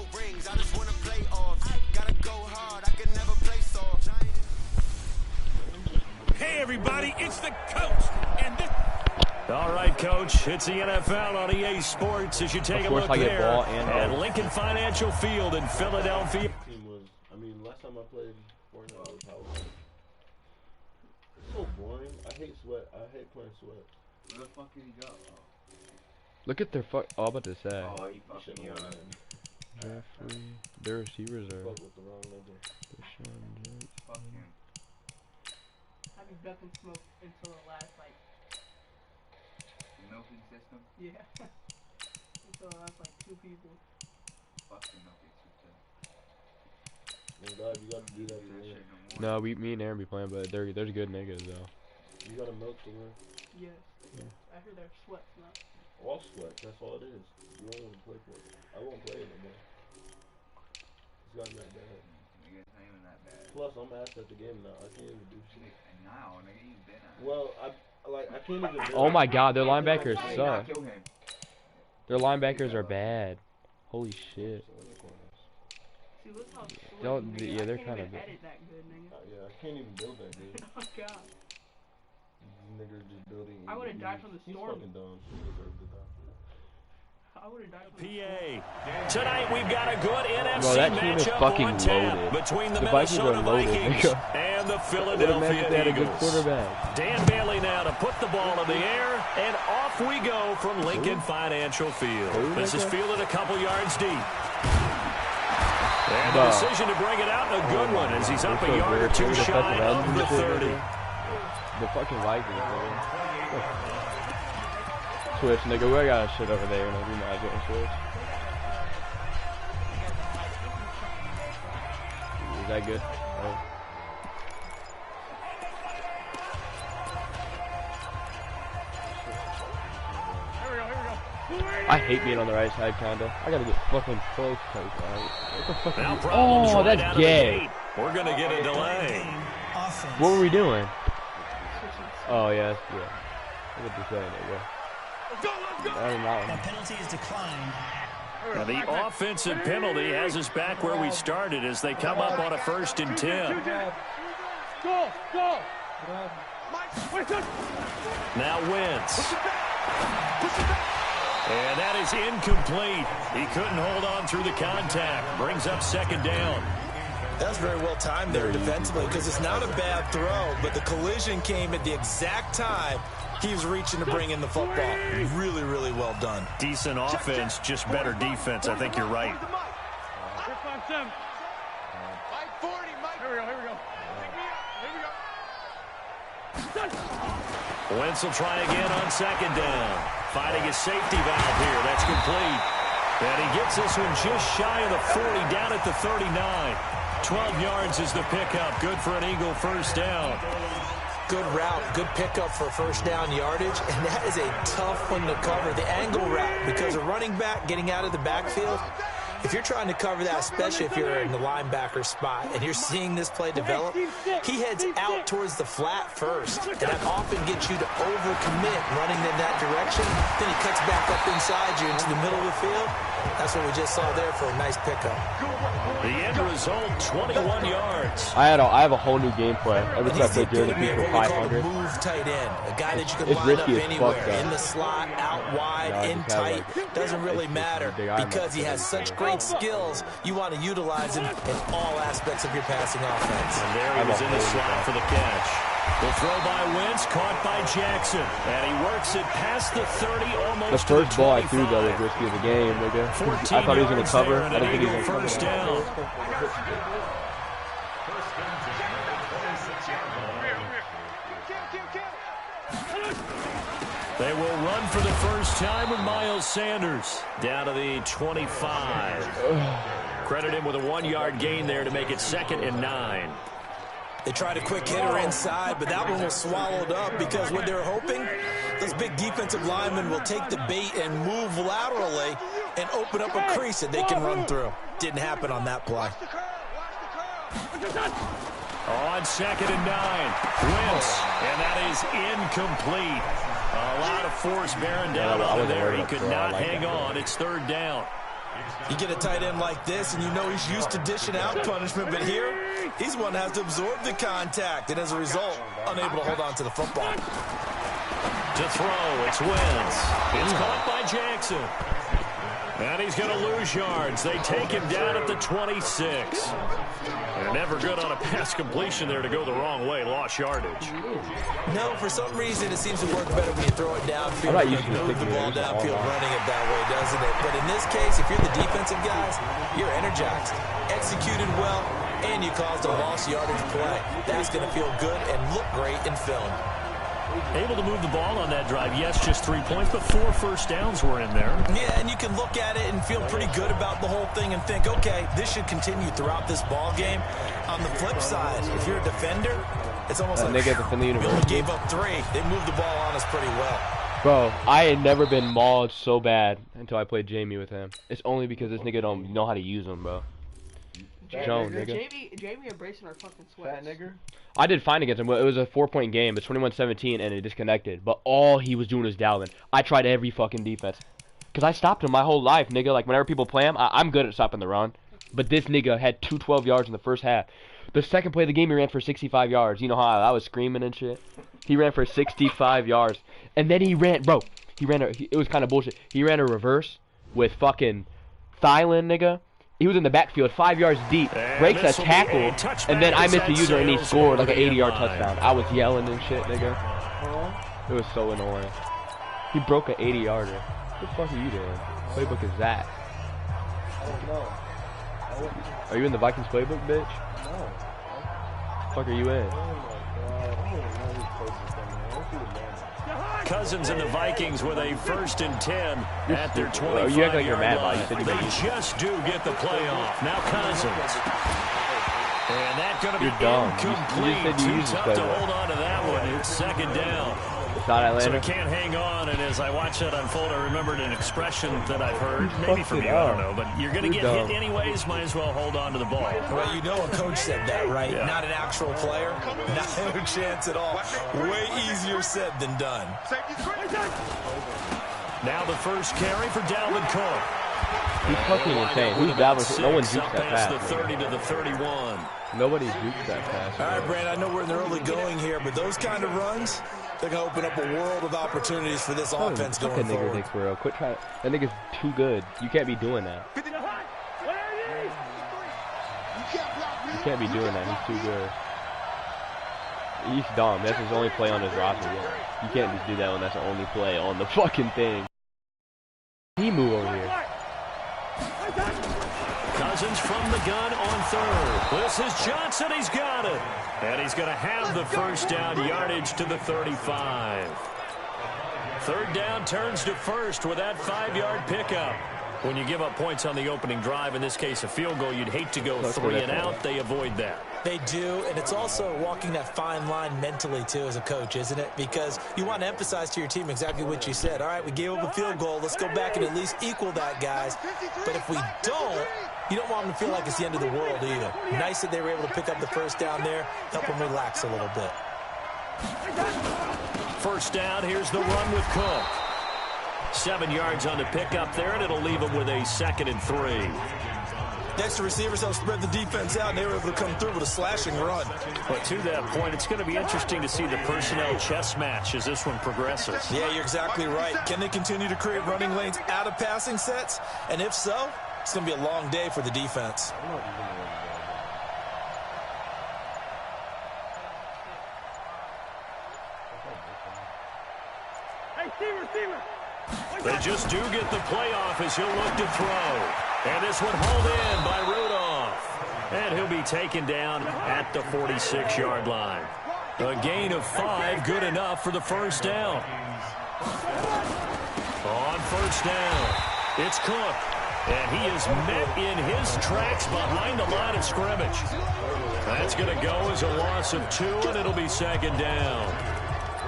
no rings. I just wanna play off. Gotta go hard. I can never play soft. Hey everybody, it's the coach, and this. All right, Coach, it's the NFL on EA Sports as you take a look there at Lincoln Financial Field in Philadelphia. Last time I played Fortnite, I was house. It's so boring. I hate sweat. I hate playing sweat. Where the fuck did he go? Look at their fuck. Oh, I'm about to say. Oh, he fucking you on. Jeffrey. Their receivers are. Fuck with the wrong number. Fuck him. I've been ducking smoke until the last, like... The milking system? Yeah. Until the last, like, 2 people. Fuck the milking system. Oh God, you gotta do that to win. No, me and Aaron be playing, but there's good niggas though. You gotta milk to win. Yes. Yeah. I heard they're sweats now. All sweat, that's all it is. You don't want to play for it. I won't play it no more. It's gotten that bad. Nigga, it's not even that bad. Plus, I'm ass at the game now. I can't even do shit. Now, nigga, you've been at. Well, I can't even. Oh my God, their linebackers suck. Their linebackers are bad. Holy shit. See, look how Don't, yeah, they're kind of good. Yeah, I can't even build that good. Oh God. These niggas just building. I would have died from the storm. He's fucking dumb. He deserved to die. I would have died from PA. Tonight we've got a good NFC Bro, that team is matchup fucking on tap loaded. between the The Vikings Minnesota are loaded, Vikings nigga. and the They Philadelphia had a good Eagles. quarterback. Dan Bailey now to put the ball in the air, and off we go from Lincoln Financial Field. This is fielded a couple yards deep. And the decision to bring it out in a good one as he's up a yard or two shy of the 30. The fucking Vikings, man. Switch, nigga. We got shit over there. And we might as well switch. Is that good? Oh. I hate being on the right side, kinda. I gotta get fucking close, right? What the fuck? Oh, that's gay. We're gonna get a delay. What were we doing? Oh yes, yeah. What did you say, nigga? That penalty is declined. Now the offensive penalty has us back where we started as they come up on a 1st and 10. Go! Now Wentz. And that is incomplete. He couldn't hold on through the contact. Brings up 2nd down. That's very well timed there defensively because it's not a bad throw, but the collision came at the exact time he was reaching to bring in the football. Really, really well done. Decent offense, just better defense. I think you're right. Wentz will try again on 2nd down. Finding his safety valve here. That's complete. And he gets this one just shy of the 40, down at the 39. 12 yards is the pickup. Good for an Eagle 1st down. Good route, good pickup for 1st down yardage, and that is a tough one to cover, the angle route, because a running back getting out of the backfield, if you're trying to cover that, especially if you're in the linebacker spot, and you're seeing this play develop, he heads out towards the flat first, and that often gets you to overcommit running in that direction, then he cuts back up inside you into the middle of the field. That's what we just saw there for a nice pickup. The end result, 21 yards. I have a whole new gameplay. Every time I play during the people 500. Move tight end, a guy that you can line up anywhere, in the slot, out wide, in tight. Doesn't really matter because he has such great skills. You want to utilize him in all aspects of your passing offense. And there he was in the slot for the catch. The throw by Wentz, caught by Jackson. And he works it past the 30, almost the first ball I threw, though, was risky of the game, nigga. I thought he was going to cover. I didn't think he was going to cover. Down. They will run for the first time with Miles Sanders. Down to the 25. Credit him with a 1-yard gain there to make it 2nd and 9. They tried a quick hitter inside, but that one was swallowed up because what they're hoping, those big defensive linemen will take the bait and move laterally and open up a crease that they can run through. Didn't happen on that play. On 2nd and 9, Wentz, and that is incomplete. A lot of force bearing down on him there. He could not hang on. It's 3rd down. You get a tight end like this, and you know he's used to dishing out punishment, but here, he's one that has to absorb the contact, and as a result, unable to hold on to the football. To throw, it's Wentz. It's caught by Jackson. And he's going to lose yards. They take him down at the 26. They're never good on a pass completion there to go the wrong way. Lost yardage. No, for some reason, it seems to work better when you throw it downfield. You move the ball downfield running it that way, doesn't it? But in this case, if you're the defensive guys, you're energized, executed well, and you caused a lost yardage play. That's going to feel good and look great in film. Able to move the ball on that drive. Yes, just 3 points, but 4 first downs were in there. Yeah, and you can look at it and feel pretty good about the whole thing and think, okay, this should continue throughout this ball game. On the flip side, if you're a defender, it's almost like nigga defend the we university. only gave up 3. They moved the ball on us pretty well. Bro, I had never been mauled so bad until I played Jamie with him. It's only because this nigga don't know how to use them, bro. Joan, nigga. Jamie embracing our fucking sweats. Fat nigger. I did fine against him. It was a 4-point game. It's 21-17, and it disconnected. But all he was doing was dialing. I tried every fucking defense. Because I stopped him my whole life, nigga. Like, whenever people play him, I'm good at stopping the run. But this nigga had 212 yards in the first half. The second play of the game, he ran for 65 yards. You know how I was screaming and shit? He ran for 65 yards. And then he ran, bro, it was kind of bullshit. He ran a reverse with fucking Thielen, nigga. He was in the backfield, 5 yards deep, breaks a tackle, and then I missed the user and he scored like an 80-yard touchdown. I was yelling and shit, nigga. It was so annoying. He broke an 80-yarder. What the fuck are you doing? What playbook is that? I don't know. Are you in the Vikings playbook, bitch? No. What the fuck are you in? Oh my god. I don't know these places anymore. Let's do the man. Cousins and the Vikings with a 1st and 10 at their 25-yard You act like you're mad about line. it. They just do get the playoff. Now Cousins. And that's going to be incomplete. Too tough to hold on to that one. It's 2nd down. It's not Atlanta. So he can't hang on, and as I watch that unfold, I remembered an expression that I've heard, maybe from you, I don't know, but you're going to get hit anyways, might as well hold on to the ball. Well, you know a coach said that, right? Yeah. Not an actual player. Not a chance at all. Way easier said than done. Now the first carry for Dalvin Cook. He's fucking insane. Who's Dalvin? No one jukes that pass. pass. The 30 to the 31. Nobody jukes that pass. All right, Brand, I know we're in the early going here, but those kind of runs, they're going to open up a world of opportunities for this offense going Nigger forward. dick for real. Quit trying. That nigga's too good. You can't be doing that. You can't be doing that. He's too good. He's dumb. That's his only play on his roster. You can't just do that when that's the only play on the fucking thing. He move over here. Cousins from the gun on 3rd. This is Johnson. He's got it. And he's going to have the 1st down, yardage to the 35. 3rd down turns to 1st with that 5-yard pickup. When you give up points on the opening drive, in this case a field goal, you'd hate to go 3 and out. They avoid that. They do, and it's also walking that fine line mentally, too, as a coach, isn't it? Because you want to emphasize to your team exactly what you said. All right, we gave up a field goal. Let's go back and at least equal that, guys. But if we don't, you don't want them to feel like it's the end of the world either. Nice that they were able to pick up the 1st down there, help them relax a little bit. 1st down, here's the run with Cook. 7 yards on the pickup there, and it'll leave them with a 2nd and 3. Next, the receivers help spread the defense out, and they were able to come through with a slashing run. But to that point, it's going to be interesting to see the personnel chess match as this one progresses. Yeah, you're exactly right. Can they continue to create running lanes out of passing sets? And if so, it's going to be a long day for the defense. They just do get the playoff as he'll look to throw. And this one hauled in by Rudolph. And he'll be taken down at the 46-yard line. A gain of 5, good enough for the 1st down. On 1st down, it's Cook. And he is met in his tracks behind the line of scrimmage. That's going to go as a loss of 2, and it'll be 2nd down.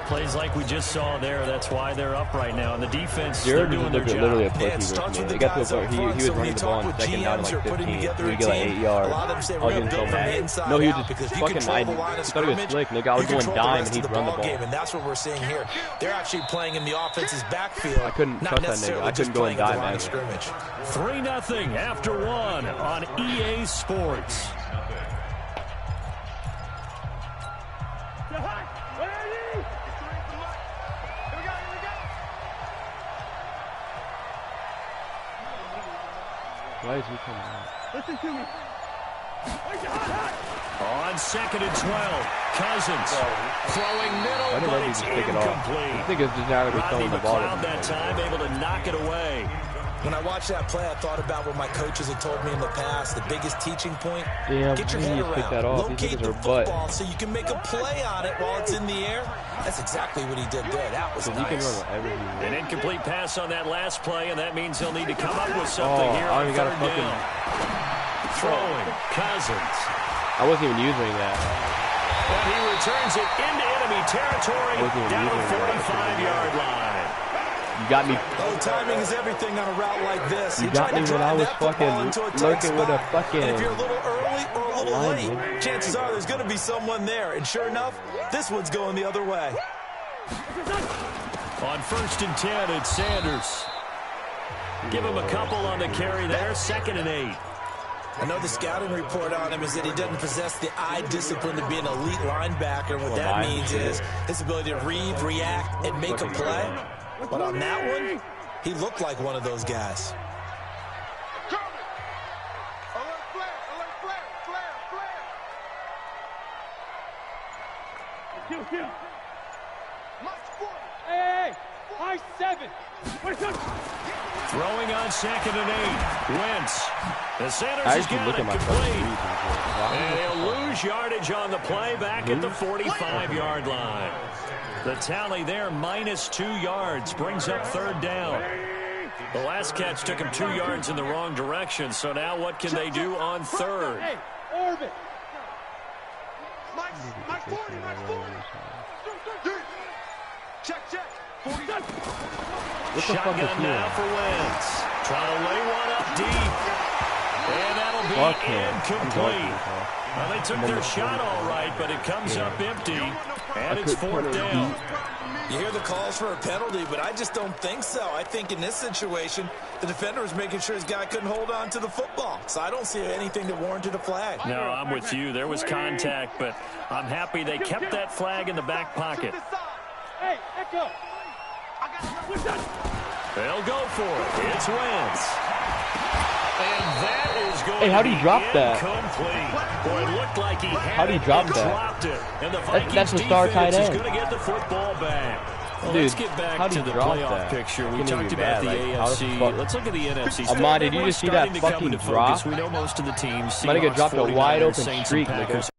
Plays like we just saw there. That's why they're up right now. And the defense, Jared they're doing their job. literally a Yeah, it pussy starts versus with me. the It got to a guys up point he front. was So when running you the ball talk in with second down GMs to who like are putting 15. together We a get like team, 8 yards. a lot of them say I we're was going getting to so build from the mad. inside No, he was out just because if you fucking control I the line of thought he was scrimmage, slick, nigga. I was you going control the dime rest and of he'd the run the ball ball. game, and that's what we're seeing here. They're actually playing in the offense's backfield, I couldn't not trust that necessarily nigga. I just couldn't go and playing at the dime line of ever. scrimmage. 3-0 after 1 on EA Sports. Why is he coming out? Listen to me. On 2nd and 12, Cousins throwing Why middle, did but Reggie it's just pick it off? incomplete. I think it's just not going to be Rodney throwing the ball. McLeod that time able to knock it away. When I watched that play, I thought about what my coaches had told me in the past. The biggest teaching point, Damn, get your he head needs to pick that around. off. These Locate niggas the are butt. football so you can make a play on it while it's in the air. That's exactly what he did there. That was He can nice. run whatever he wants. An incomplete pass on that last play, and that means he'll need to come up with something here I on only got 3rd a fucking. down. Throwing, Cousins. I wasn't even using that. And he returns it into enemy territory down the 45-yard line. You got me. Oh, timing is everything on a route like this. You You're got trying me to when I drive was that football into a fucking tight lurking with a spot. fucking. And if you're a little early or a little lineman. late, chances are there's going to be someone there. And sure enough, this one's going the other way. On 1st and 10, it's Sanders. Give him a couple on the carry there. 2nd and 8. I know the scouting report on him is that he doesn't possess the eye discipline to be an elite linebacker. What that means is his ability to read, react, and make a play. But on that one, he looked like one of those guys. Hey, high 7. Throwing on 2nd and 8. Wentz. The Sanders I has actually got look it at my complete. fucking And he'll lose yardage on the play back at the 45-yard line. The tally there, -2 yards, brings up 3rd down. The last catch took him 2 yards in the wrong direction, so now what can they do on 3rd? Hey, orbit. Mike 40, Mike 40. Check. 40. What the fuck is Shotgun he now in? for Wentz. Trying to lay one up deep. And that'll be Fuck him. incomplete. Well, they took their shot all right, but it comes up empty. And it's 4th down. You hear the calls for a penalty, but I just don't think so. I think in this situation, the defender was making sure his guy couldn't hold on to the football. So I don't see anything that warranted a flag. No, I'm with you. There was contact, but I'm happy they kept that flag in the back pocket. Hey, Echo. They'll go for it. It's Wentz. And that is going Hey, how'd to he be drop that? incomplete. Boy, it looked like he had How'd he drop and that? dropped it. And the Vikings That's the star defense tight is end. going to get the football back. Well, Dude, let's get back how'd to he the drop playoff that? picture. We Couldn't talked even about be the bad. Like, how the AFC. fuck- Let's look at the NFC. Amon, did you Everyone's just see that starting to come fucking into drop? focus. We know most of the teams. My nigga Seahawks, dropped a 49ers, wide open Saints, streak, and nigga. Packers.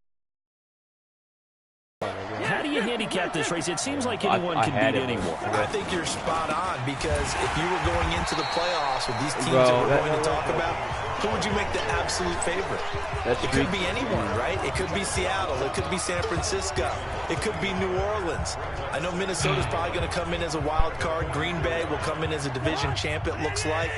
How do you handicap this race? It seems like anyone I can had beat it. anyone. I think you're spot on because if you were going into the playoffs with these teams Bro, that we're that- going to talk about, who would you make the absolute favorite? That's It could be anyone, right? It could be Seattle. It could be San Francisco. It could be New Orleans. I know Minnesota's probably going to come in as a wild card. Green Bay will come in as a division champ, it looks like.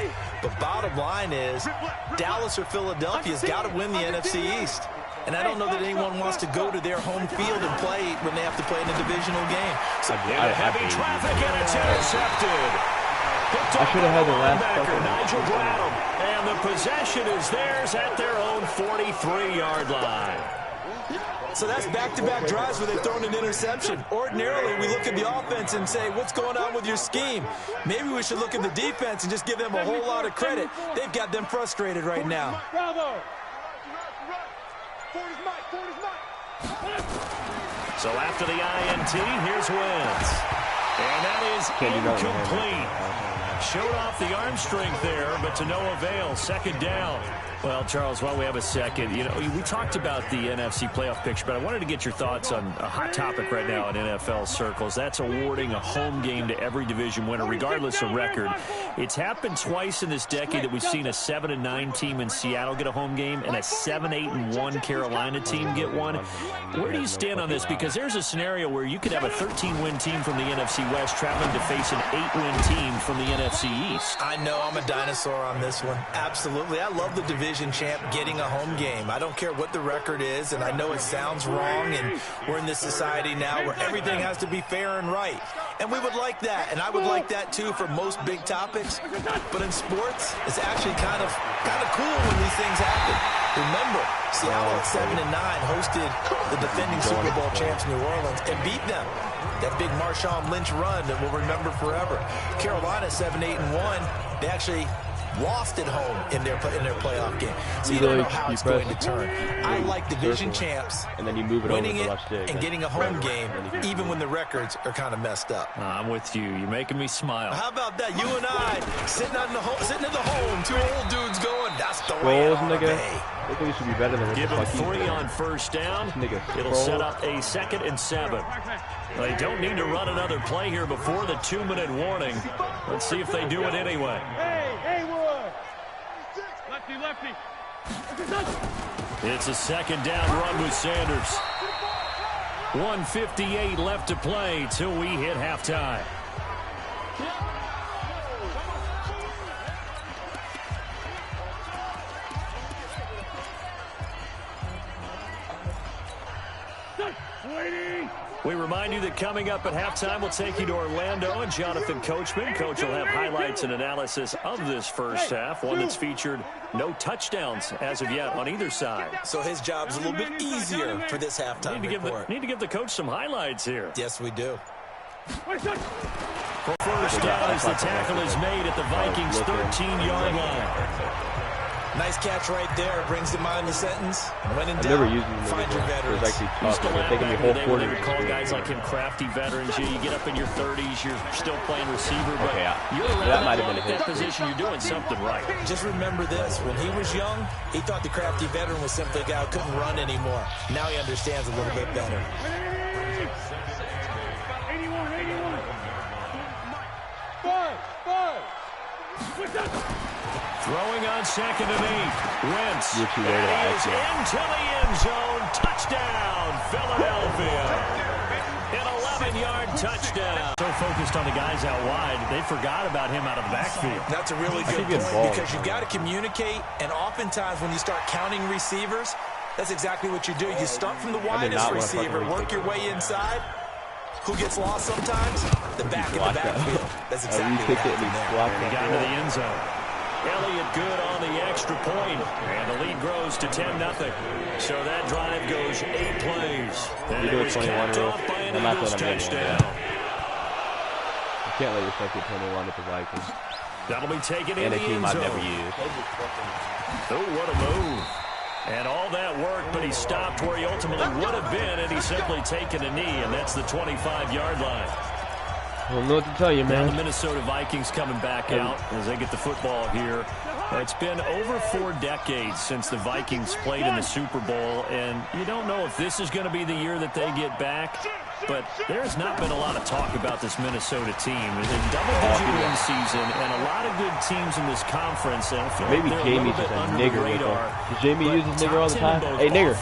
But bottom line is, Dallas or Philadelphia's got to win the NFC East. And I don't know that anyone wants to go to their home field and play when they have to play in a divisional game. So Heavy traffic, and it's intercepted. I should have had the last fucking. Nigel Bradham, and the possession is theirs at their own 43-yard line. So that's back-to-back drives where they've thrown an interception. Ordinarily, we look at the offense and say, what's going on with your scheme? Maybe we should look at the defense and just give them a whole lot of credit. They've got them frustrated right now. Bravo. So after the INT, here's Wentz. And that is incomplete. Showed off the arm strength there, but to no avail. 2nd down. Well, Charles, while we have a second, you know, we talked about the NFC playoff picture, but I wanted to get your thoughts on a hot topic right now in NFL circles. That's awarding a home game to every division winner, regardless of record. It's happened twice in this decade that we've seen a 7-9 team in Seattle get a home game and a 7-8-1 Carolina team get one. Where do you stand on this? Because there's a scenario where you could have a 13-win team from the NFC West traveling to face an 8-win team from the NFC East. I know I'm a dinosaur on this one. Absolutely. I love the division champ getting a home game. I don't care what the record is, and I know it sounds wrong, and we're in this society now where everything has to be fair and right. And we would like that, and I would like that too for most big topics. But in sports, it's actually kind of cool when these things happen. Remember, Seattle at 7-9 hosted the defending Super Bowl champs New Orleans and beat them. That big Marshawn Lynch run that we'll remember forever. Carolina 7-8-1. They actually lost at home in their playoff game. So you don't know how it's going to turn. I like division champs and then you move it winning over it stick, and getting a home game, even when the records are kind of messed up. I'm with you. You're making me smile. How about that? You and I sitting at the home, two old dudes going, that's the way it ought to be. I think it should be better than Give him 3 on first down. It'll set up a 2nd and 7. They don't need to run another play here before the 2-minute warning. Let's see if they do it anyway. Hey, Wood! Lefty. It's a 2nd down run with Sanders. 1:58 left to play till we hit halftime. We remind you that coming up at halftime, we'll take you to Orlando and Jonathan Coachman. Coach will have highlights and analysis of this first half, one that's featured no touchdowns as of yet on either side. So his job's a little bit easier for this halftime report. Need to give the coach some highlights here. Yes, we do. First down as the tackle is made at the Vikings' 13-yard line. Nice catch right there. Brings to mind the sentence. When in I've doubt, never used them. find your veterans. It's actually tough. They're taking the whole quarter. They would call guys like him crafty veterans. You get up in your 30s, you're still playing receiver, but you're that might have been a hit. that position, you're doing something right. Just remember this. When he was young, he thought the crafty veteran was simply a guy who couldn't run anymore. Now he understands a little bit better. 81. Throwing on 2nd and 8. Wentz You're too late to is into the end zone. Touchdown, Philadelphia. An 11-yard touchdown. So focused on the guys out wide, they forgot about him out of the backfield. That's a really good point because you've got to communicate, and oftentimes when you start counting receivers, that's exactly what you do. You start from the widest receiver, work your way inside. Who gets lost sometimes? The back in the backfield. That's exactly what happened there. He got into the end zone. Elliott good on the extra point, and the lead grows to 10-0. So that drive goes 8 plays. And it was capped off by an Eagles touchdown. You can't let yourself get 21 with the Vikings. That'll be taken in And the a team end I've zone. never used. Oh, what a move. And all that work, but he stopped where he ultimately would have been had he simply taken a knee, and that's the 25-yard line. I don't know what to tell you, man. Now the Minnesota Vikings coming back out as they get the football here. It's been over 4 decades since the Vikings played in the Super Bowl, and you don't know if this is going to be the year that they get back, but there's not been a lot of talk about this Minnesota team. It's a double-digit win season and a lot of good teams in this conference. And I feel maybe like Jamie's just a nigger with him. Does Jamie use his nigger all the time? Hey, nigger.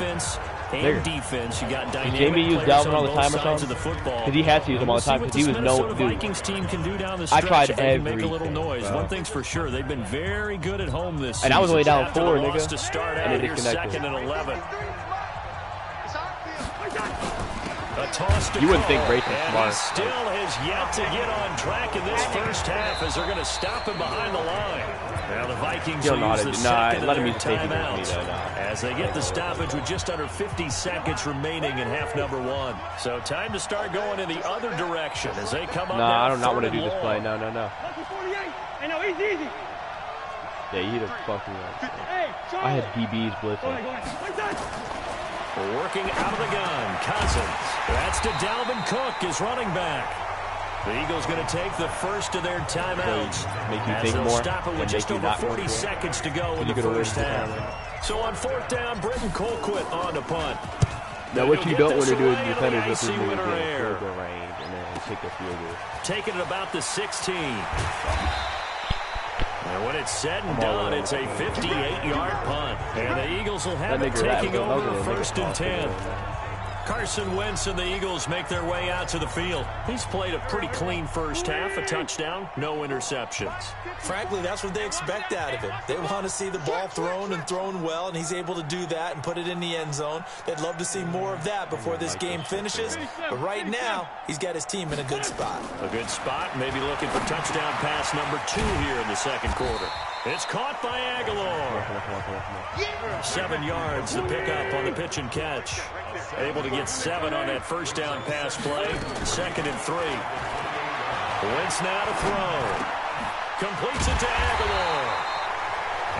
And defense, you got dynamic Jamie use players Dalvin on all the both time or sides something? of the football. Because he had to use him all the time because he was no dude. Vikings team can do down the I stretch tried if they can make a little everything, noise. bro. One thing's for sure, they've been very good at home this season. And I was only down After 4, the loss nigga. to start And out they here, disconnected. 2nd and 11. A toss to You wouldn't Cole, think Brayson's and smart. he still has yet to get on track in this first half as they're going to stop him behind the line. Now the Vikings You don't know how use to the do. second Nah, let of him their use safety against me, timeouts though. Nah. as they get the stoppage with just under 50 seconds remaining in half number 1. So time to start going in the other direction as they come up. Nah, I do not want to do this play. No. Hey, no, easy. Yeah, you the fucking Hey, I had DBs blitzing. Working out of the gun, Cousins. That's to Dalvin Cook, his running back. The Eagles going to take the first of their timeouts. Make you as think they'll more stop it with and just make you over not 40 go for it. seconds to go in You the could first win. half. So on fourth down, Britton Colquitt on to punt. Now what you don't want to do is away in defenders the with this icy move winter get air. field goal range and then take a field goal. Taking it about the 16. And when it's said and done, it's a 58-yard punt. And the Eagles will have it taking over first and 10. Carson Wentz and the Eagles make their way out to the field. He's played a pretty clean first half, a touchdown, no interceptions. Frankly, that's what they expect out of him. They want to see the ball thrown and thrown well, and he's able to do that and put it in the end zone. They'd love to see more of that before this game finishes. But right now, he's got his team in a good spot. A good spot, maybe looking for touchdown pass number 2 here in the second quarter. It's caught by Aguilar. 7 yards, the pickup on the pitch and catch. Able to get 7 on that first down pass play. 2nd and 3. Wentz now to throw. Completes it to Aguilar.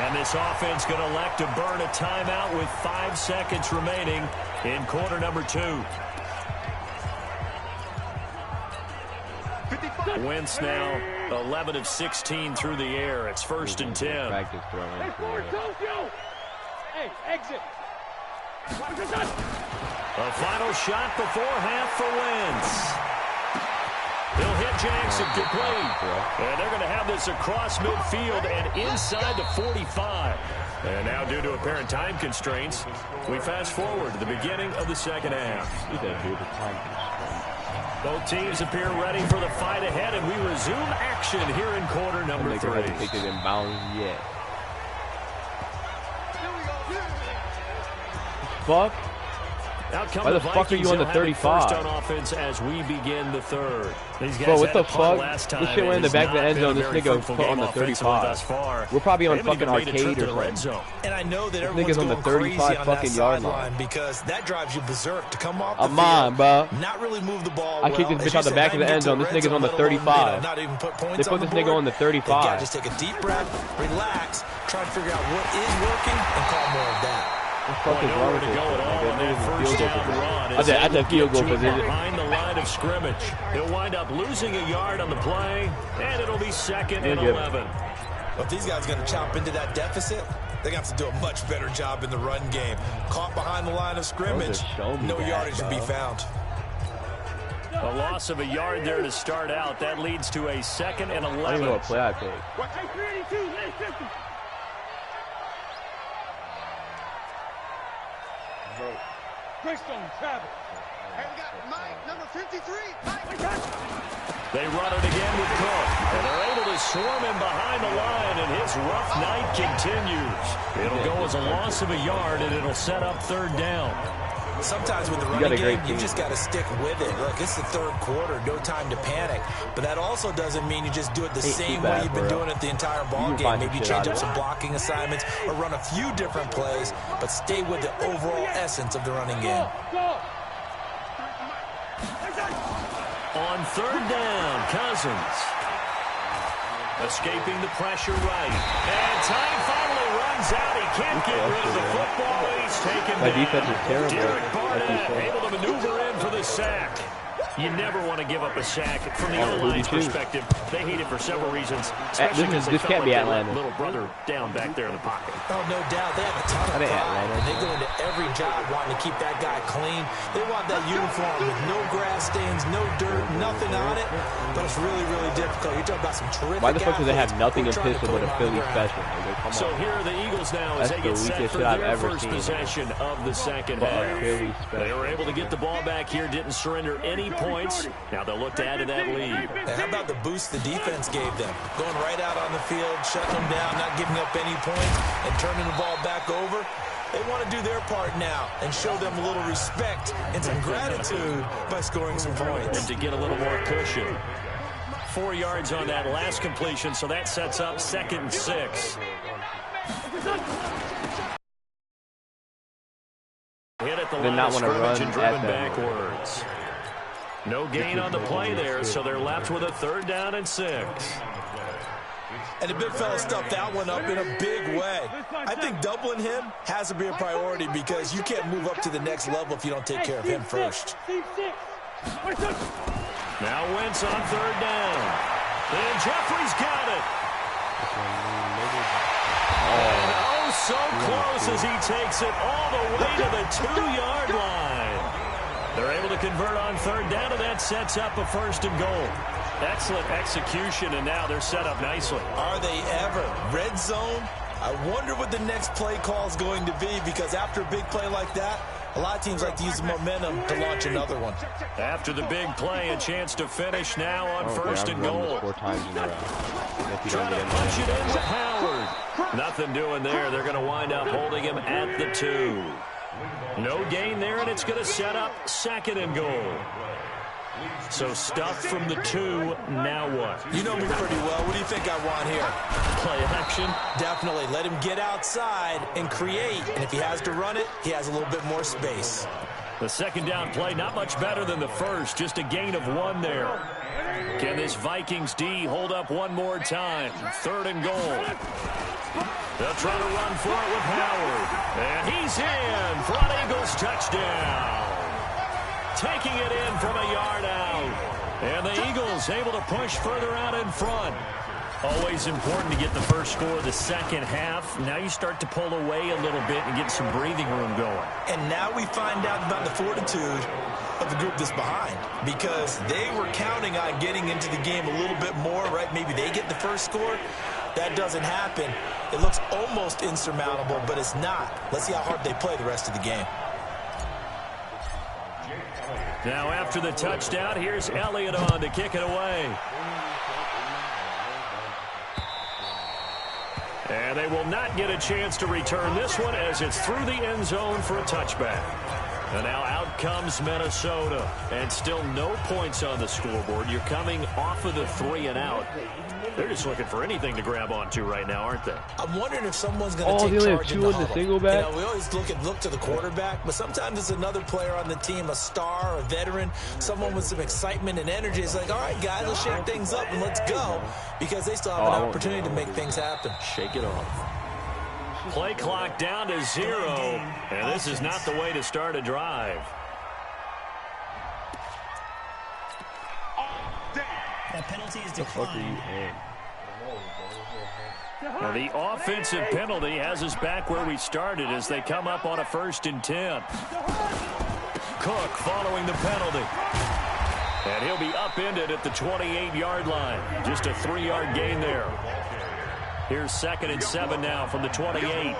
And this offense going to elect to burn a timeout with 5 seconds remaining in quarter number 2. Wentz now 11 of 16 through the air. It's 1st and 10. Practice throwing. Hey, exit. A final shot before half for Wentz. He'll hit Jackson complete. And they're going to have this across midfield and inside the 45. And now, due to apparent time constraints, we fast forward to the beginning of the second half. Both teams appear ready for the fight ahead, and we resume action here in quarter number 3. Take it in bounds yet. Fuck. Why the fuck are you on the 35? On offense as we begin the third. Bro, what the fuck? This shit went in the back of the end zone. This nigga put on the 35. We're probably on fucking arcade or something. And I know that everyone's going on the 35 fucking yard line because that drives you berserk to come off the field. On, bro. Not really move the ball. I kicked this bitch out the back of the end zone. This nigga's on the 35. They put this nigga on the 35. Just take a deep breath, relax, try to figure out what is working, and call more of that. What the fuck is wrong with this? That's a field goal position. Behind the line of scrimmage. He'll wind up losing a yard on the play, and it'll be 2nd and 11. But if these guys are going to chop into that deficit, they're going to have to do a much better job in the run game. Caught behind the line of scrimmage, no yardage to be found. A loss of a yard there to start out. That leads to a 2nd and 11. I don't know what play I take. Christone Travis. Hey, we got Mike, number 53. They run it again with Cook, and they're able to swarm him behind the line, and his rough night continues. It'll go as a loss of a yard, and it'll set up 3rd down. Sometimes with the running game, you just got to stick with it. Look, it's the 3rd quarter, no time to panic. But that also doesn't mean you just do it the same way you've been doing it the entire ball game. Maybe change up some blocking assignments or run a few different plays, but stay with the overall essence of the running game. On 3rd down, Cousins. Escaping the pressure right. And time finally runs out. He can't get rid of the football. He's taken down. Defense is terrible. Derek Barnett able to maneuver in for the sack. You never want to give up a sack. From the O-line's perspective, they hate it for several reasons. Especially because this can't be Atlanta. Little brother down back there in the pocket. Oh, no doubt. They have a ton of pride. They go into every job wanting to keep that guy clean. They want that uniform with no grass stains, no dirt, nothing on it. But it's really, really difficult. You're talking about some terrific Why the fuck do they have nothing in pistol but a Philly special? So here are the Eagles now as they get set for their first possession of the second half. They were able to get the ball back here, didn't surrender any points. Now they'll look to add to that lead. And how about the boost the defense gave them? Going right out on the field, shutting them down, not giving up any points, and turning the ball back over. They want to do their part now and show them a little respect and some gratitude by scoring some points. And to get a little more cushion. 4 yards on that last completion, so that sets up 2nd and 6. Hit at the line of scrimmage and driven backwards. No gain on the play there, so they're left with a 3rd down and 6. And the big fella stuffed that one up in a big way. I think doubling him has to be a priority because you can't move up to the next level if you don't take care of him first. Now Wentz on third down. And Jeffrey's got it. And oh, so close as he takes it all the way to the 2-yard line. They're able to convert on third down, and that sets up a first and goal. Excellent execution, and now they're set up nicely. Are they ever? Red zone? I wonder what the next play call is going to be, because after a big play like that, a lot of teams like to use the momentum to launch another one. After the big play, a chance to finish now on first and goal. 4 times in a row. Trying to punch it in with Howard. Nothing doing there. They're going to wind up holding him at the 2. No gain there, and it's going to set up second and goal. So stuff from the 2. Now what? You know me pretty well. What do you think I want here? Play action? Definitely. Let him get outside and create. And if he has to run it, he has a little bit more space. The second down play, not much better than the first. Just a gain of 1 there. Can this Vikings D hold up one more time? Third and goal. They'll try to run for it with Howard. And he's in for an Eagles touchdown. Taking it in from a yard out. And the Eagles able to push further out in front. Always important to get the first score of the second half. Now you start to pull away a little bit and get some breathing room going. And now we find out about the fortitude of the group that's behind, because they were counting on getting into the game a little bit more, right? Maybe they get the first score. That doesn't happen. It looks almost insurmountable, but it's not. Let's see how hard they play the rest of the game. Now after the touchdown, here's Elliott on to kick it away. And they will not get a chance to return this one as it's through the end zone for a touchback. And now out comes Minnesota. And still no points on the scoreboard. You're coming off of the 3 and out. They're just looking for anything to grab onto right now, aren't they? I'm wondering if someone's going to take charge in the huddle. Single back? You know, we always look to the quarterback, but sometimes it's another player on the team, a star, a veteran, someone with some excitement and energy. It's like, all right, guys, let's shake things up and let's go, because they still have an opportunity to make things happen. Shake it off. Play clock down to 0, and this is not the way to start a drive. That penalty is declined. Now the offensive penalty has us back where we started as they come up on a 1st and 10. Cook following the penalty. And he'll be upended at the 28-yard line. Just a 3-yard gain there. Here's 2nd and 7 now from the 28. Brings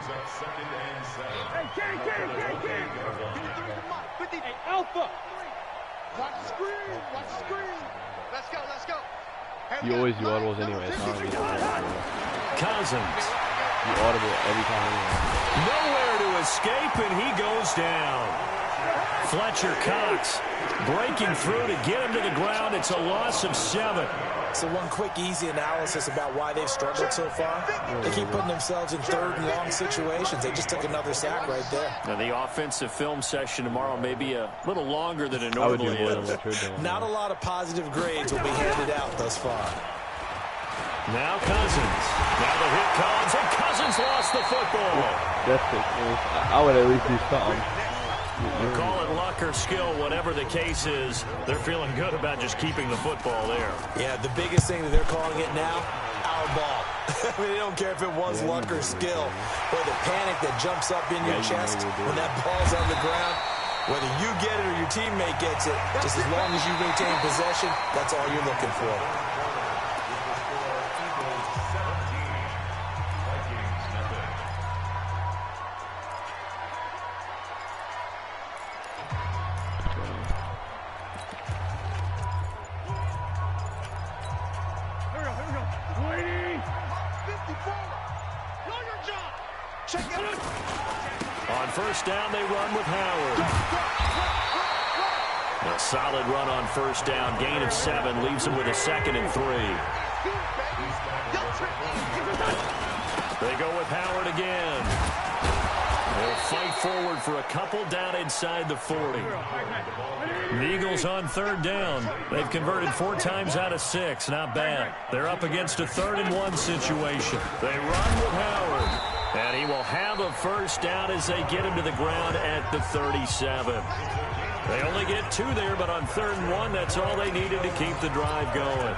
up 2nd and 7. Hey, Hey, Alpha! Watch the screen! Watch the screen! Let's go, let's go! You always do audibles anyway. It's not really Cousins. You audible every time anyway. Nowhere to escape, and he goes down. Fletcher Cox breaking through to get him to the ground. It's a loss of 7. So one quick, easy analysis about why they've struggled so far. They keep putting themselves in 3rd and long situations. They just took another sack right there. Now the offensive film session tomorrow may be a little longer than it normally is. Not a lot of positive grades will be handed out thus far. Now Cousins. Now the hit comes, and Cousins lost the football. That's it. I would at least do something. Call it luck or skill, whatever the case is. They're feeling good about just keeping the football there. Yeah, the biggest thing that they're calling it now, our ball. I mean, they don't care if it was luck or skill, or the panic that jumps up in your chest when that ball's on the ground. Whether you get it or your teammate gets it, just as long as you retain possession, that's all you're looking for. On 1st down, they run with Howard. A solid run on 1st down. Gain of 7 leaves them with a 2nd and 3. They go with Howard again. They'll fight forward for a couple down inside the 40. The Eagles on 3rd down. They've converted 4 times out of 6. Not bad. They're up against a 3rd and 1 situation. They run with Howard. And he will have a 1st down as they get him to the ground at the 37. They only get 2 there, but on 3rd and 1, that's all they needed to keep the drive going.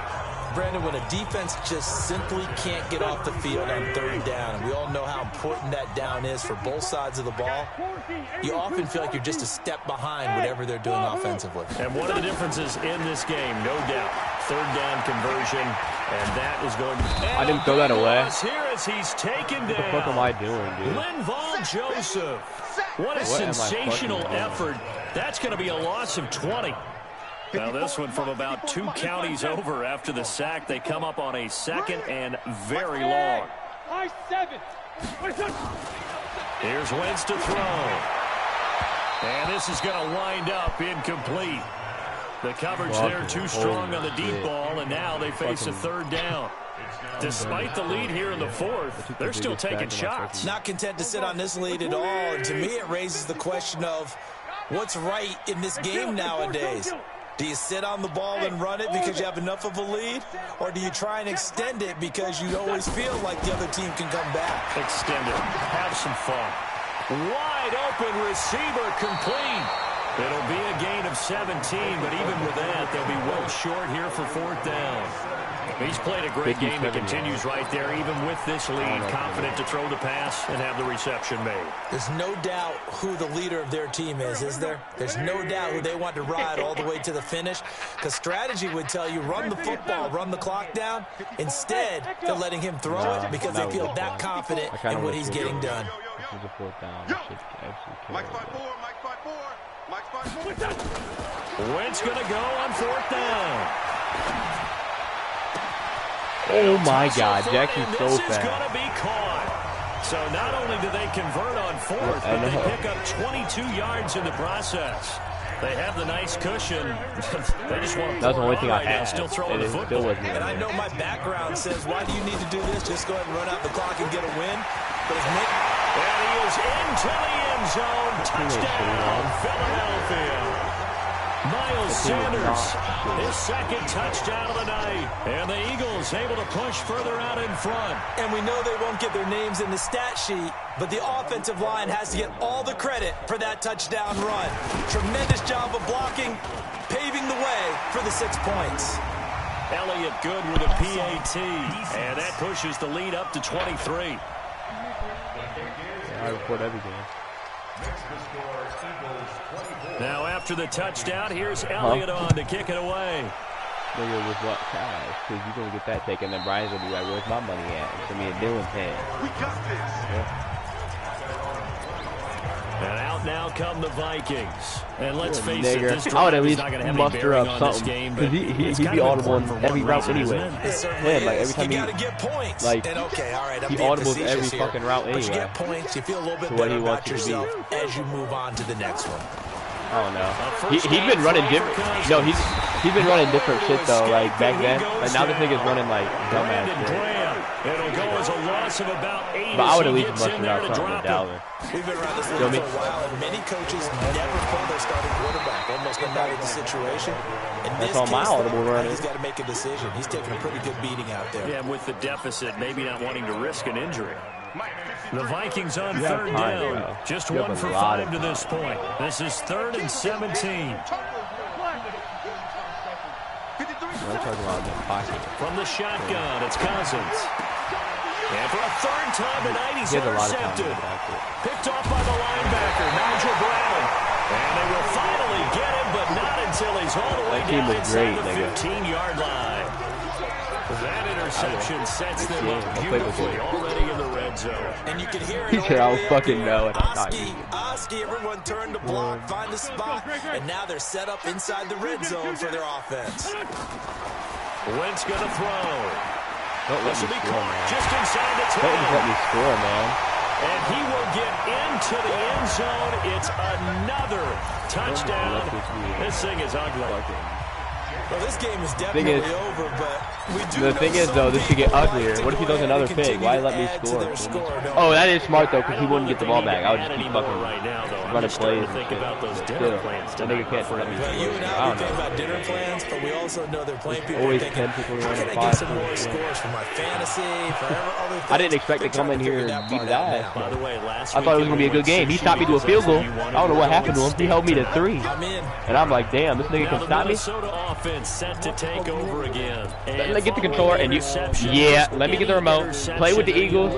Brandon, when a defense just simply can't get off the field on 3rd down, and we all know how important that down is for both sides of the ball, you often feel like you're just a step behind whatever they're doing offensively. And one of the differences in this game, no doubt, 3rd down conversion, and that is going to... I didn't throw that away. Here as he's taken down. What the fuck am I doing, dude? Linval Joseph. What a sensational effort. That's going to be a loss of 20. Now this one from about 2 counties over after the sack. They come up on a 2nd and very long. Here's Wentz to throw. And this is going to wind up incomplete. The coverage there too strong on the deep ball, and now they face a 3rd down. Despite the lead here in the 4th, they're still taking shots. Not content to sit on this lead at all. And to me, it raises the question of what's right in this game nowadays. Do you sit on the ball and run it because you have enough of a lead? Or do you try and extend it because you always feel like the other team can come back? Extend it. Have some fun. Wide open receiver complete. It'll be a gain of 17, but even with that, they'll be well short here for 4th down. He's played a great game that continues right there, even with this lead, confident to throw the pass and have the reception made. There's no doubt who the leader of their team is there? There's no doubt who they want to ride all the way to the finish, because strategy would tell you run the football, run the clock down. Instead, they're letting him throw it because they feel that confident in what he's getting done. This is a 4th down. Mike 5-4, Mike 5-4, Mike 5-4. Wentz going to go on 4th down. Oh my God, Jackson's so fast. This is fast. going to be caught. So not only do they convert on 4th, but they pick up 22 yards in the process. They have the nice cushion. They just want to That's the only thing I had. Still throwing the football. And I know my background says, why do you need to do this? Just go ahead and run out the clock and get a win. But if Nick... And he is into the end zone. Touchdown, Philadelphia. Miles Sanders, his 2nd touchdown of the night. And the Eagles able to push further out in front. And we know they won't get their names in the stat sheet, but the offensive line has to get all the credit for that touchdown run. Tremendous job of blocking, paving the way for the 6 points. Elliott good with a PAT, and that pushes the lead up to 23. I report everything. Now after the touchdown, here's Elliott on to kick it away. Nigga was what cash? Because you're going to get that taken, then Brian's going to be like, where's my money at? It's going to be a Dylan pan. We got this. Yeah. And out now come the Vikings. And let's face it, Nigger. this I would drive at is least not going to have any muster bearing up on this something. game. Because he'd be audible in every route anyway. Yeah, like every time you got to get points. like, and okay, all right, I'm he being audibles every facetious here, fucking route anyway. But you get points, you feel a little bit To what better he wants about it to be. yourself as you move on to the next one. I don't know. He's been running different. No, he's been running different shit though. Like back then, like now this nigga's running like dumbass shit. It'll go as a loss of about 8. But I would at least muster out something with Dalvin. We've been around this league for a while, and many coaches never pull their starting quarterback, almost no matter the situation. In this all my case, audible running. he's got to make a decision. He's taking a pretty good beating out there. Yeah, with the deficit, maybe not wanting to risk an injury. The Vikings on You have 3rd time, down. bro. Just You have 1 a for lot 5 of to this point. This is 3rd and 17. I'm talking about the pocket. From the shotgun, it's Cousins. And for a 3rd time tonight, he's He has a lot of intercepted. time in the pocket. Picked off by the linebacker, Nigel Brown. And they will finally get him, but not until he's all the way That team down was inside great, the nigga. 15-yard line. That interception sets them up I'll play with beautifully it. already in the red zone. And you can hear it He all said, the "I'll way up fucking here. know it." I'm not Oski, everyone turned to block, find a spot, and now they're set up inside the red zone for their offense. Wentz going to throw. Don't let This me will be score, caught man. just inside the 10. Don't just let me score, man. And he will get into the end zone. It's another touchdown. This thing is ugly. Well, this game is definitely over, but we do the thing is, though, this should get uglier. What if he does another pick? Why let me score? Oh, that is smart, though, because he wouldn't get the ball back. I would just keep fucking running plays. Think about those dinner plans I think it can't let me Well, you and I, we think about dinner plans, but we also know they're playing people always thinking, 10 people how running can I get some 5. more scores for my fantasy, for other things? I didn't expect to come in here and beat that. By the way, last I thought it was going to be a good game. He stopped me to a field goal. I don't know what happened to him. He held me to 3. I'm in. And I'm like, damn, this nigga can stop me? Minnesota offense set to take over again. Let me get the controller and you. Yeah, let me get the remote. Play with the Eagles.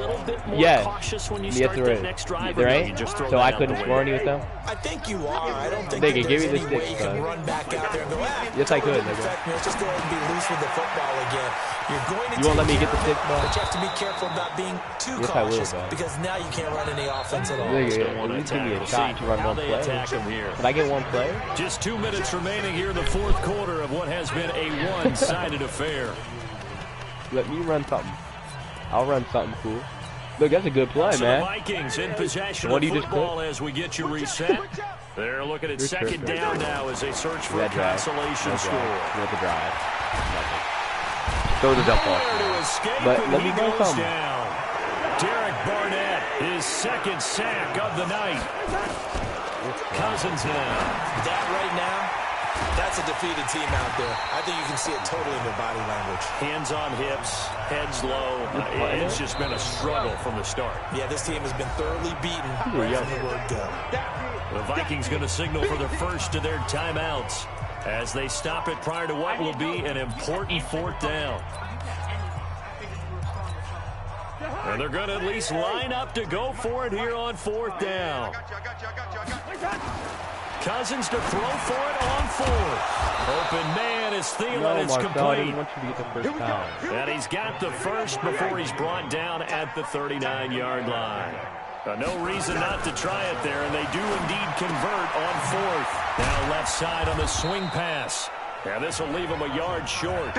Yeah. Yes, there is. There ain't? So I couldn't score any with them? I think you are. I don't think Nigga, that give me there's the any way stick, you can son. run back out there and go, Yes, I could, in nigga. fact, let's just go ahead and be loose with the football again. You're going to You won't let me take get the it, stick, bro? but you have to be careful about being too Yes, I will, cautious bro. because now you can't run any offense at all. Nigga, you give me a shot to run one play. Can I get one play? Just 2 minutes remaining here in the fourth quarter of what has been a one-sided affair. Let me run something. I'll run something cool. Look, that's a good play, So man. the Vikings in possession What of do you just football as we get you reset. They're looking at second down now as they search for a consolation score. You have to drive. Throw the dump off. There to escape, But and let he me go goes something. down. Derek Barnett, his second sack of the night. Cousins now. That right now, that's a defeated team out there. I think you can see it totally in their body language. Hands on hips, heads low. It's just been a struggle from the start. Yeah, this team has been thoroughly beaten right from the word go. The Vikings going to signal for the first of their timeouts as they stop it prior to what will be an important fourth down. And they're going to at least line up to go for it here on fourth down. Cousins to throw for it on fourth. Open man is Thielen. No, It's Marcel, I complete. didn't want you to get the first down. And he's got the first before he's brought down at the 39-yard line. No reason not to try it there, and they do indeed convert on fourth. Now left side on the swing pass. Now this will leave him a yard short.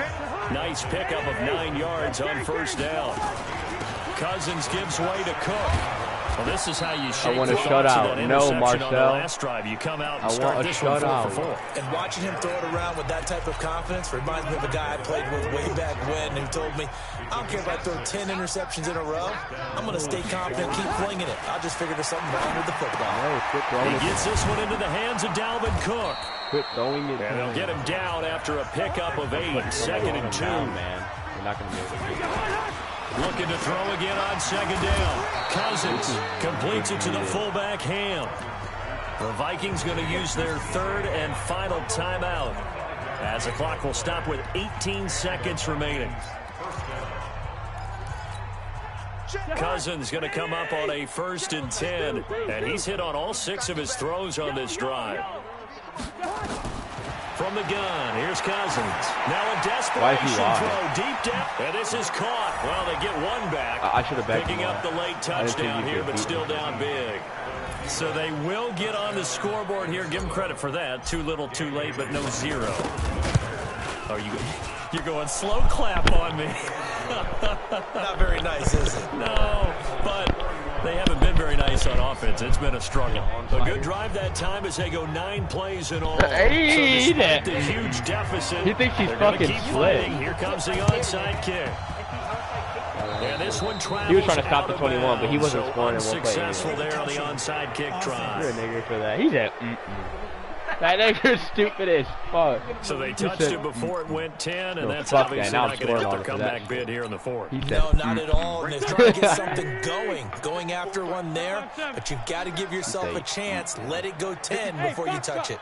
Nice pickup of 9 yards on first down. Cousins gives way to Cook. Well, this is how you shake want a the odds shutout. of that No, interception on the Marcel. last drive. You come out and I start want a this one 4 shutout. for 4. And watching him throw it around with that type of confidence reminds me of a guy I played with way back when who told me, I don't care if I throw 10 interceptions in a row. I'm going to stay confident, keep flinging it. I just figured there's something wrong with the football. No, quit throwing He it. gets this one into the hands of Dalvin Cook. Quit throwing it. And they'll get him down after a pickup of 8. Second and 2. Down, man. We're not going to be able to do it. Looking to throw again on second down. Cousins completes it to the fullback Ham. The Vikings going to use their third and final timeout as the clock will stop with 18 seconds remaining. Cousins going to come up on a 1st and 10, and he's hit on all 6 of his throws on this drive. From the gun, here's Cousins. Now a desperation throw deep down. And this is caught. Well, they get one back. I should have backed Picking up the late touchdown here, but still down big. So they will get on the scoreboard here. Give them credit for that. Too little, too late, but no 0. Are you're going slow clap on me. Not very nice, is it? No, but they haven't been very nice on offense. It's been a struggle. A good drive that time as they go 9 plays in all. Hey, so despite the huge deficit, he thinks he's they're gonna fucking keep slick. playing. Here comes the onside kick. And this one He was trying to stop the out of 21, but he wasn't bounds. scoring in one play. Successful there on the onside kick try. You're a nigger for that. He said, That nigger's stupid as fuck. So they touched it before it went 10, and No, that's fuck obviously that. Now I'm not going to scoring hit on their it for comeback that. bid here in the fourth. He said, No, not at all. And they're trying to get something going after one there. But you've got to give yourself a chance. Let it go 10 before you touch it.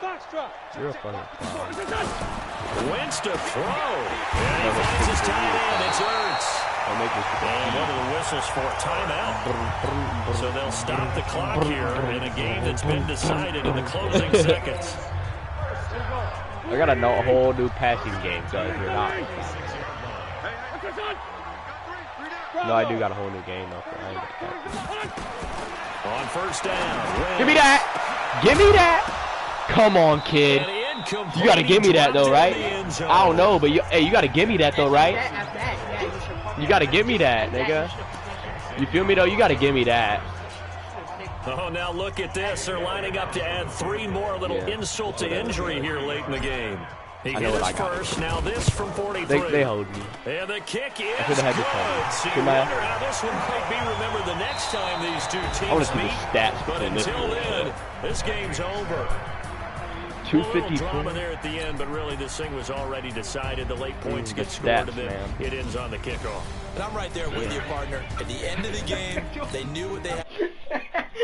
You're a fucking clown. Wentz to throw. And he finds his tight end. It's Ertz. Don't make this And one of the whistles for a timeout. So they'll stop the clock here in a game that's been decided in the closing seconds. I got a whole new passing game, cuz you're not. No, I do got a whole new game though. I ain't got that. On first down. Give me that! Give me that! Come on, kid. You gotta give me that though, right? I don't know, but you gotta give me that though, right? You gotta give me that, nigga. You feel me though? You gotta give me that. Oh, now look at this. They're lining up to add 3 more. A little insult to injury here late in the game. He I know hit what I his got. first. Now this from 43. They hold me. And the kick is I should have had this good. one. So you Shouldn't I? wonder how this one might be remembered the next time these two I want teams to see the meet. stats But between this until one. then, this game's over. A little 254. drama there at the end, but really this thing was already decided. The late points the get scored, stats, and then man. it ends on the kickoff. And I'm right there with you, partner. At the end of the game, they knew what they had.